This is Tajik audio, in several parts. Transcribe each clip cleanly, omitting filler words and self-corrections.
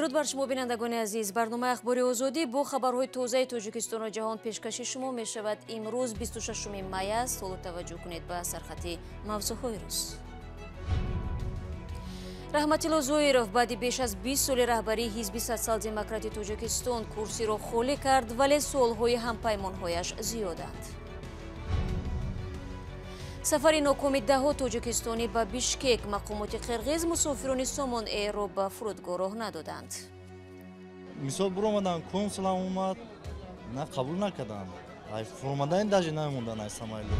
дуруд бар шумо бинандагони азиз. барномаи ахбори озодӣ бо хабарҳои тозаи Тоҷикистону ҷаҳон пешкаши шумо мешавад. имрӯз 26 май аст. ҳоло таваҷҷӯҳ кунед ба сархати мавзӯъҳои рӯз. Раҳматилло Зоиров баъди беш аз 20 соли раҳбарии ҳизби сотсиал-демократи Тоҷикистон курсиро холӣ кард, вале солҳои ҳампаймонҳояш зиёданд. сафари нокоми даҳо тоҷикистонӣ ба Бишкек, мақомоти қирғиз мусофирони Сомон Эйро ба фурудгоҳ роҳ надоданд. Мисол буромадан консулам омад, на қабул накарданд. Ай формадаи даже намондан ай самойло.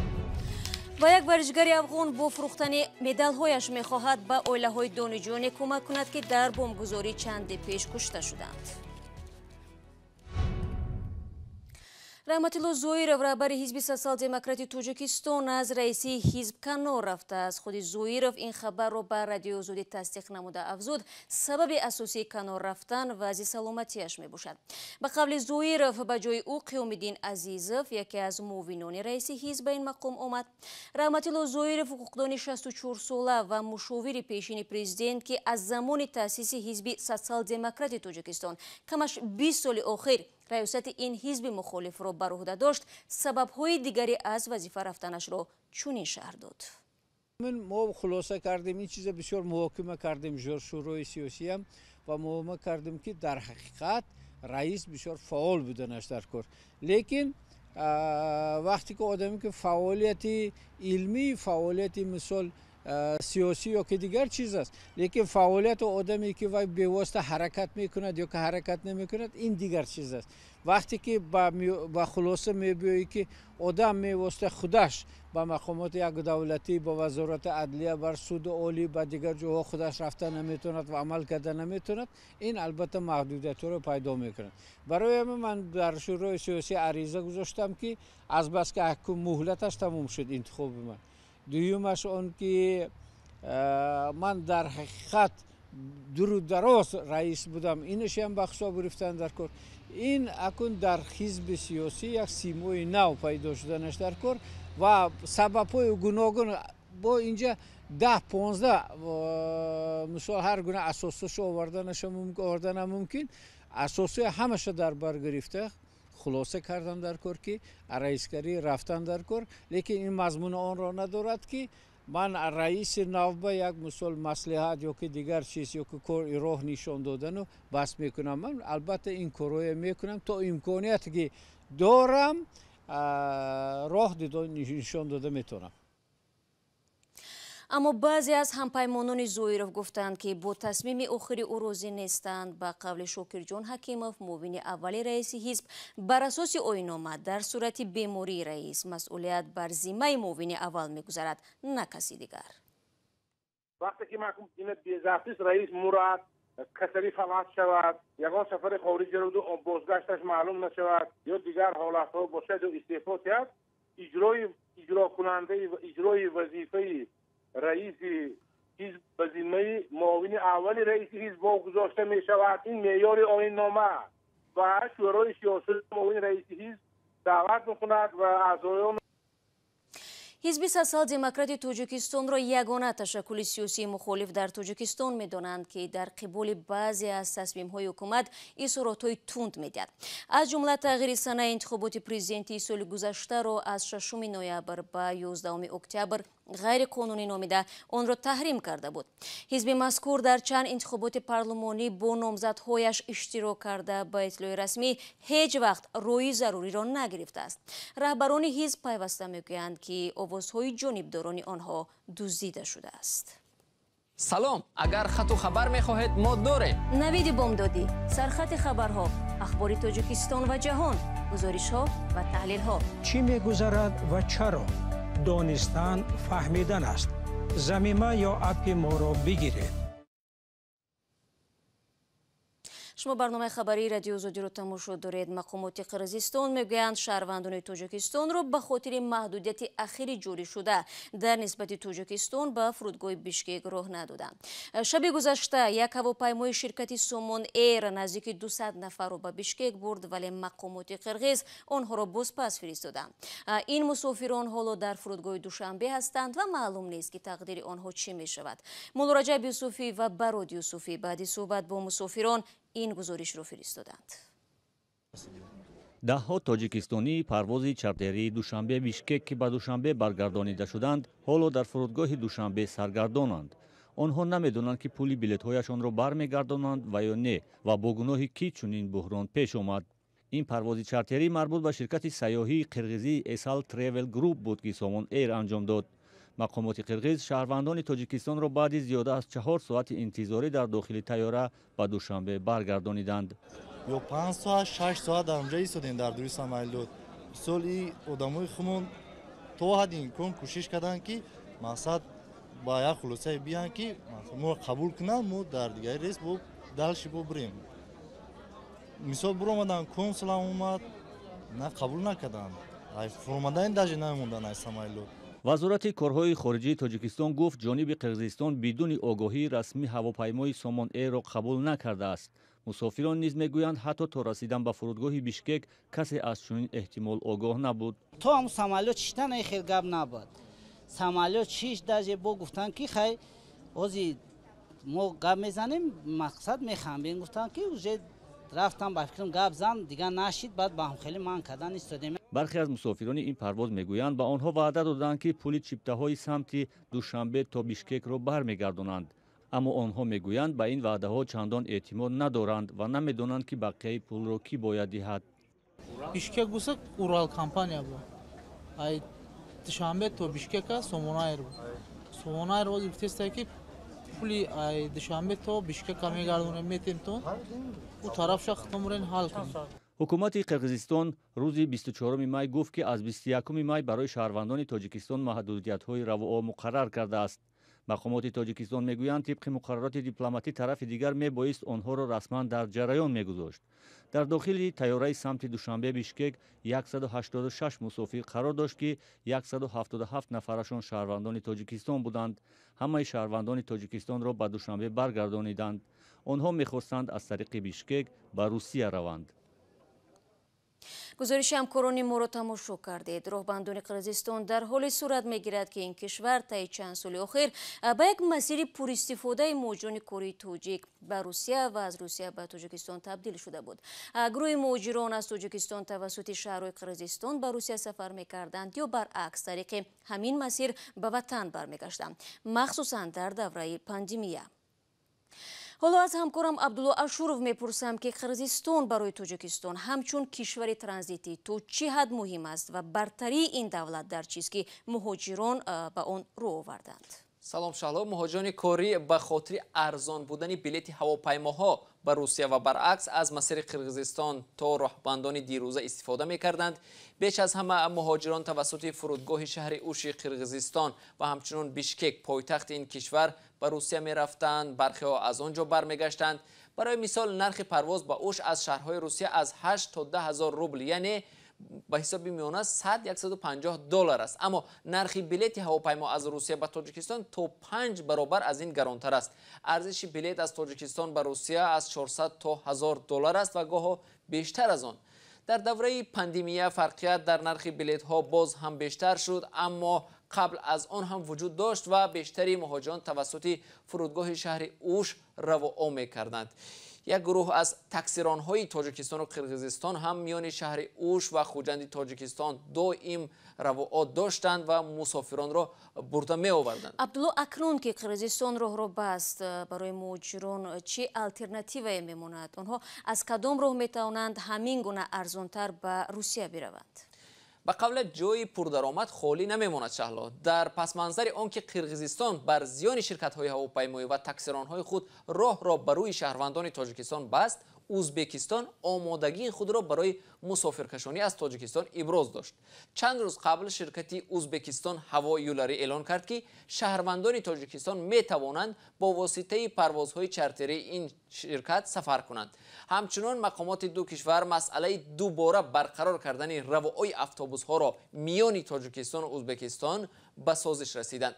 ва як варзигари афғон бо фурӯхтани медалҳояш мехоҳад ба оилаҳои дониҷоне кӯмак кунад, ки дар бомбгузорӣ чанди пеш кушта шуданд. Раҳматилло Зоиров раҳбари ҳизби сотсиал-демократи Тоҷикистон аз раиси ҳизб канор рафтааст. худи Зоиров ин хабарро ба радиои озодӣ тасдиқ намуда афзуд, сабаби асосии канор рафтан вазъи саломатиаш мебошад. ба қавли Зоиров, ба ҷои ӯ Қиёмиддин Азизов, яке аз муовинони раиси ҳизб, ба ин мақом омад. Раҳматилло Зоиров ҳуқуқдони 64-сола ва мушовири пешини президент, ки аз замони таъсиси ҳизби сотсиал-демократи Тоҷикистон камаш 20 соли охир раёсати ин ҳизби мухолифро бар уҳда дошт, сабабҳои дигари аз вазифа рафтанашро чунин шаҳр дод. мо хулоса кардем, ин чиза бисёр муҳокима кардем шӯрои сиёсиям ва муҳокима кардем, ки дар ҳақиқат раис бисёр фаъол буданаш дар кор. Лекин вақте ки одаме ки фаъолияти илмӣ, фаъолияти мисол сиёсӣ ё ки дигар чиз аст, лекин фаъолияти одаме ки вай бевосита ҳаракат мекунад ё ки ҳаракат намекунад, ин дигар чиз аст. вақте ки ба хулоса мебиёӣ ки одам мевосита худаш ба мақомоти як давлатӣ, ба вазорати адлия, бар суди олӣ, ба дигар ҷоҳо худаш рафта наметавонад ва амал карда наметавонад, ин албатта маҳдудиятҳоро пайдо мекунад. барои ҳамин ман дар шӯрои сиёсӣ ариза гузоштам, ки азбаски муҳлаташ тамом шуд интихоби ман. дуюмаш он ки ман дар ҳақиқат дуру дароз раис будам, инашам ба ҳисоб гирифтан дар кор. ин акун дар ҳизби сиёсӣ як симои нав пайдо шуданаш дар кор ва сабабҳои гуногун бо инҷа 10-15 мисол ҳар гуна асосашо овардан мумкин, асосои ҳамаша дар бар гирифта хулоса кардам дар кор, ки раисгарӣ рафтан дар кор. лекин ин мазмуни онро надорад, ки ман раиси навба як мисол маслиҳат ё ки дигар чиз ё ки роҳ нишон додану бас мекунам. ман албатта ин корое мекунам, то имконияте ки дорам роҳ нишон дода метавонам. аммо баъзе аз ҳампаймонони Зоиров гуфтанд, ки бо тасмими охири ӯ розӣ нестанд. ба қавли Шокирҷон Ҳакимов, муовини аввали раиси ҳизб, бар асоси оинома дар сурати бемории раис масъулият бар зиммаи муовини аввал мегузарад, на каси дигар. вақте ки безафис раис мурад, касари фалат шавад, ягон сафари хориҷеро бозгашташ маълум нашавад ё дигар ҳолатҳо бошад ё истеъфо диҳад, иҷрои вазифаи раиси ҳизб ба зиммаи муовини аввали раиси ҳизб гузошта мешавад. ин меъёри оиннома ва шӯрои сиёсӣ муовини раиси ҳизб даъват мекунад ва аъзоён ҳизби сотсиал-демократи Тоҷикистонро ягона ташаккули сиёсии мухолиф дар Тоҷикистон медонанд, ки дар қиболи баъзе аз тасмимҳои ҳукумат изҳоротҳои тунд медиҳад. аз ҷумла тағйири санаи интихоботи президентии соли гузаштаро аз 6 ноябр ба 11 октябр ғайриқонунӣ номида онро таҳрим карда буд. ҳизби мазкур дар чанд интихоботи парлумонӣ бо номзадҳояш иштирок карда ба итлои расмӣ ҳеҷ вақт рӯи заруриро нагирифтааст. раҳбарони ҳизб пайваста мегӯянд, ки овозҳои ҷонибдорони онҳо дуздида шудааст. салом, агар хату хабар мехоҳед мо дорем. навиди бомдодӣ, сархати хабарҳо, ахбори Тоҷикистон ва ҷаҳон, гузоришҳо ва таҳлилҳо. чӣ мегузарад ва чаро? донистан фаҳмидан аст. замима ё апи моро бигиред. шумо барномаи хабарии радиои озодиро тамошо доред. мақомоти қирғизистон мегӯянд шаҳрвандони Тоҷикистонро ба хотири маҳдудияти ахири ҷорӣ шуда дар нисбати Тоҷикистон ба фурудгоҳи Бишкек роҳ надоданд. шаби гузашта як ҳавопаймои ширкати Сомон Эйр наздики 200 нафарро ба Бишкек бурд, вале мақомоти қирғиз онҳоро бозпас фиристоданд. ин мусофирон ҳоло дар фурудгоҳи Душанбе ҳастанд ва маълум нест, ки тақдири онҳо чӣ мешавад. мулораҷаб Юсуфӣ ва барои Юсуфӣ баъди суҳбат бо мусофирон این گزارش را فرستادند. دهها تاجیکستانی پروازی چارتری دوشنبه بیشکک که به دوشنبه برگردانیده شدند حالا در فرودگاه دوشنبه سرگردانند. آنها نمیدونند که پول بلیط‌هایشان را برمیگردانند و یا نه و با گناه کی چنین بحران پیش آمد. این پرواز چارتری مربوط به شرکت سیاحی قرغیزی اسال تریول گروپ بود که سامان ایر انجام داد. مقامات قرغیز شهروندان تاجیکستان را بعد زیاده از 4 ساعت انتظاری در داخل طیاره به دوشنبه برگردانیدند. یا 5 ساعت 6 ساعت در اونجا ایستادیم در دوی سمایلوت. سالی آدمای خمون تا حد امکان کوشش کردن که مقصد با یک خلاصه بیان که ما قبول کنن ما در دیگه ریس با دلش بریم. مثال برآمدن کنسول اومد نه قبول نکردن. فرماندهی داجی نمیموندن از سمایلوت. وزارت کارهای خارجی تاجیکستان گفت جانب قرغیزستان بدون آگاهی رسمی هواپیمای سامان ایر را قبول نکرده است. مسافران نیز میگویند حتی تا رسیدن به فرودگاه بیشکک کسی از چنین احتمال آگاه نبود. تو هم سمالوت چیتن خیلی گپ نبود. سمالوت چیش داجی با گفتن که خیلی اوزی ما گپ میزنیم مقصد میخوام گفتن که اوجه رفتم با فکرم گپ زن دیگه نشید بعد با هم خیلی من کردن ایستادیم. برخی از مسافران این پرواز میگویند به آنها وعده دادند که پول چیپته‌های سمت دوشنبه تا بیشکک را برمیگردانند. اما آنها میگویند به این وعده ها چندان اعتماد ندارند و نمیدانند که بقیه پول را کی باید دهد. بیشکک بوسه اورال کمپانیا بود. ای دوشنبه تا بیشکک سومونایر بود. سومونایر روز گفته که پولی ای دوشنبه تا بیشکک میگردونه میتیم تو اون طرفش ختمرین حل کنیم. حکومت قرغیزستان روز 24 می گفت که از 21 می برای شهروندان تاجیکستان محدودیت‌های رواآ مقرر کرده است. مقامات تاجیکستان میگویند طبق مقررات دیپلماتی طرف دیگر میبایست آنها را رسما در جریان میگذاشت. در داخل طیاره سمت دوشنبه بیشکک 186 مسافر قرار داشت که 177 نفرشان شهروندان تاجیکستان بودند. همه شهروندان تاجیکستان را به دوشنبه برگردانیدند. آنها میخواستند از طریق بیشکک به روسیه روند. گزارش همکاران ما را تماشا کردید. راهبندان قرغیزستان در حال صورت میگیرد که این کشور طی چند سال اخیر به یک مسیر پر استفاده مهاجران کره تاجیک به روسیه و از روسیه به تاجیکستان تبدیل شده بود. گروه مهاجران از تاجیکستان توسط شهرهای قرغیزستان به روسیه سفر میکردند یا برعکس طریق همین مسیر به وطن برمیگشتند، مخصوصا در دوره پاندمیه. حالا از همکارم عبدالله اشورов میپرسم که قرغیزستان برای تاجیکستان همچون کشور ترانزیتی تو چه حد مهم است و برتری این دولت در چیست که مهاجران به آن رو آوردند؟ سلام شهلا. مهاجران کاری به خاطر ارزان بودن بلیط هواپیماها به روسیه و برعکس از مسیر قرغیزستان تا راهبندان دیروزه استفاده می‌کردند. بیش از همه مهاجران توسط فرودگاه شهر اوش قرغیزستان و همچنین بیشکک پایتخت این کشور به روسیه می‌رفتند. برخی ها از آنجا برمیگشتند. برای مثال نرخ پرواز به اوش از شهرهای روسیه از 8 تا 10 هزار روبل یعنی به حساب میانه 150 دلار است. اما نرخ بلیط هواپیما از روسیه به تاجیکستان تا 5 برابر از این گرانتر است. ارزش بلیط از تاجیکستان به روسیه از 400 تا 1000 دلار است و گاه بیشتر از آن. در دوره پاندمیه فرقیت در نرخ بلیط ها باز هم بیشتر شد، اما قبل از آن هم وجود داشت و بیشتری مهاجران توسط فرودگاه شهر اوش رواآ می‌کردند. یک گروه از تاکسیران‌های تاجیکستان و قرغیزستان هم میان شهر اوش و خوجند تاجیکستان دائم رواآ داشتند و مسافران را برده می آوردند. عبدالله، اکنون که قرغیزستان راه را بست، برای مهاجران چه الترناتیوی میماند؟ آنها از کدام راه میتوانند همین گونه ارزانتر به روسیه بروند؟ به قول جای پردرآمد خالی نمیماند شهلا. در پس منظر آنکه قرغیزستان بر زیان شرکت‌های هواپیمایی و تاکسیران‌های خود راه را بر روی شهروندان تاجیکستان بست، ازبکستان آمادگی خود را برای مسافرکشانی از تاجیکستان ابراز داشت. چند روز قبل شرکت ازبکستان هوا یولری اعلان کرد که شهروندان تاجیکستان می توانند با واسطه پروازهای چارتری این شرکت سفر کنند. همچنین مقامات دو کشور مسئله دوباره برقرار کردن روائای اتوبوس ها را میان تاجیکستان و ازبکستان به سازش رسیدند.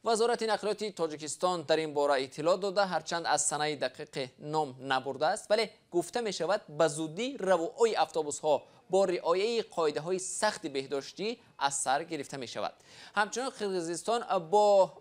وزارت نقلیات تاجیکستان در این باره اطلاع داده، هرچند از سنه دقیق نام نبرده است، ولی گفته می شود به زودی روهای اتوبوس ها با رعایت قاعده های سخت بهداشتی از سر گرفته می شود. همچنین قرقیزستان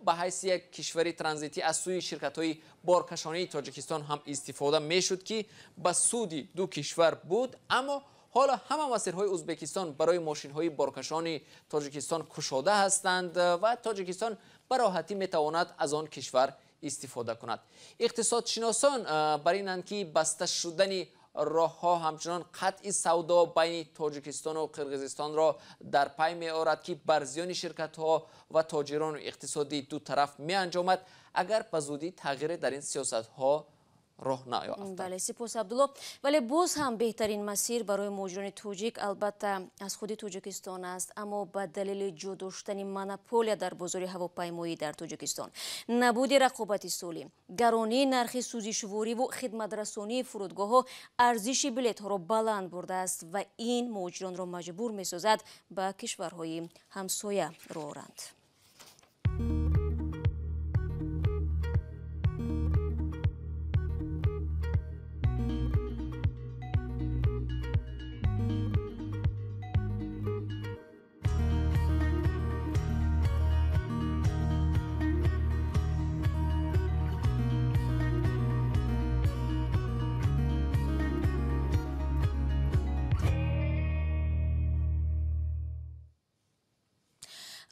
به حیث یک کشور ترانزیتی از سوی شرکت های بارکشانی تاجیکستان هم استفاده می شد که به سود دو کشور بود، اما حالا همه مسیرهای ازبکستان برای ماشین های بارکشان تاجیکستان گشوده هستند و تاجیکستان به راحتی می تواند از آن کشور استفاده کند. اقتصادشناسان بر اینند که بسته شدن راه ها همچنان قطع سودا بین تاجیکستان و قرقیزستان را در پی می آورد که بر زیان شرکت ها و تاجران و اقتصادی دو طرف می انجامد اگر به زودی تغییر در این سیاست ها راه نیافتد. بله، سپاس عبدالله. ولی باز هم بهترین مسیر برای مهاجران توجیک البته از خود تاجیکستان است، اما به دلیل جا داشتن مونوپولیا در بازار هواپیمایی در تاجیکستان، نبود رقابت سالم، گرانی نرخ سوزشواری و خدمترسانی فرودگاه‌ها ارزش بلیط‌ها را بلند برده است و این مهاجران را مجبور می‌سازد به کشورهای همسایه روند.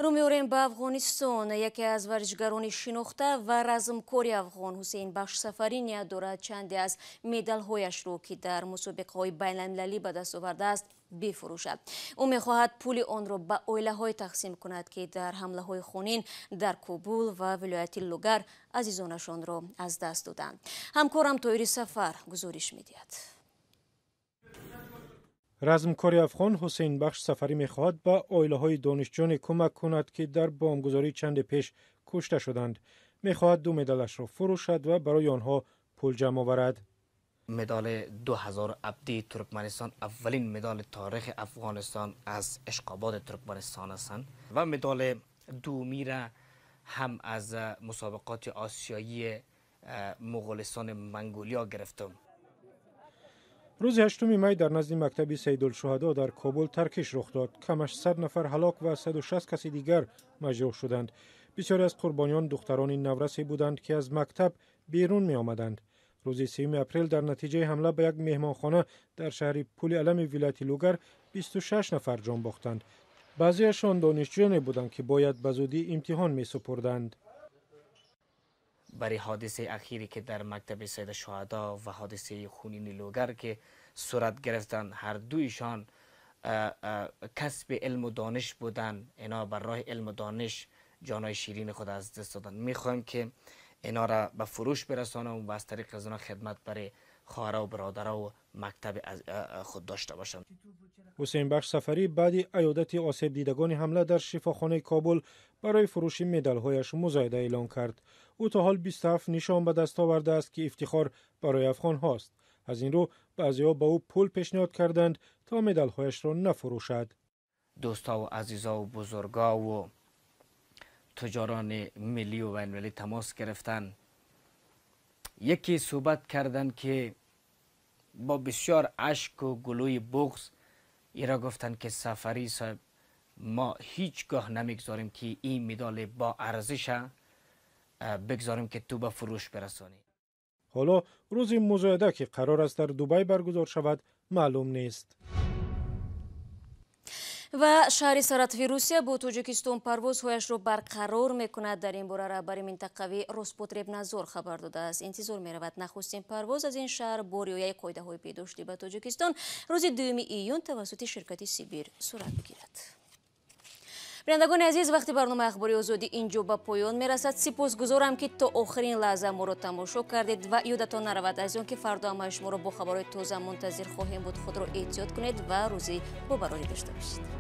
رو می‌آوریم به افغانستان. یکی از ورزشکاران شناخته و رزمکاری افغان حسین بخش سفری نیت دارد چندی از مدال‌هایش را که در مسابقه‌های بین‌المللی به دست آورده است بفروشد. او می‌خواهد پول آن را به عائله‌های تقسیم کند که در حمله‌های خونین در کابل و ولایت لوگر عزیزانشان را از دست دادند. همکارم طاهر سفر گزارش می‌دهد. رزمکار افغان حسین بخش سفری می‌خواهد به عائله‌های دانشجویان کمک کند که در بمبگذاری چند پیش کشته شدند. می‌خواهد 2 مدالش را فروشد و برای آنها پول جمع آورد. مدال 2000 ابدی ترکمنستان اولین مدال تاریخ افغانستان از اشقاباد ترکمنستان هستند و مدال دومی را هم از مسابقات آسیایی مغولستان منگولیا گرفتم. روز 8 می در نزد مکتب سیدالشهدا در کابل ترکش رخ داد. کمش 100 نفر هلاک و 160 کسی دیگر مجروح شدند. بسیاری از قربانیان دختران نورسی بودند که از مکتب بیرون می آمدند. روز 3 اپریل در نتیجه حمله به یک مهمانخانه در شهر پول علم ولایت لوگر 26 نفر جان باختند. بعضیشان دانشجویان بودند که باید به زودی امتحان می سپردند. برای حادثه اخیری که در مکتب سید شهدا و حادثه خونین لوگر که صورت گرفتند، هر دویشان کسب علم و دانش بودند. اینا بر راه علم و دانش جانای شیرین خود از دست دادند. میخوایم که اینا را به فروش برسانم و از طریق از اینا خدمت برای خواهرها و برادرها و مکتب خود داشته باشند. حسین بخش سفری بعد عیادت آسیب دیدگان حمله در شفاخانه کابل برای فروش مدال‌هایش مزاید اعلان کرد. او تا حال 27 نشان به دست آورده است که افتخار برای افغان هاست. از این رو بعضی‌ها به او پول پیشنهاد کردند تا مدال‌هایش را نفروشد. دوستا و عزیزا و بزرگا و تجاران ملی و بین‌المللی تماس گرفتن. یکی صحبت کردند که با بسیار اشک و گلوی بغض ایرا گفتند که سفری صاحب ما هیچگاه نمیگذاریم که این مدال با ارزش بگذاریم که تو به فروش برسانی. حالا روز مزایده که قرار است در دبی برگزار شود معلوم نیست. و شهر ساراتوی روسیه با تاجیکستان پروازهایش را برقرار میکند. در این باره رهبر منطقوی روسپوتربنادزور خبر داده است. انتظار میرود نخستین پرواز از این شهر با رعایت قاعده های بهداشتی به تاجیکستان روز 2 ایون توسط شرکت سیبیر صورت بگیرد. بینندگان عزیز، وقتی برنامه اخباری آزادی اینجا به پایان میرسد. سپاسگزارم که تا آخرین لحظه ما را تماشا کردید و یادتان نرود از آنکه فردا هم شما را با خبرهای تازه منتظر خواهیم بود. خود را احتیاط کنید و روزی با براری داشته باشید.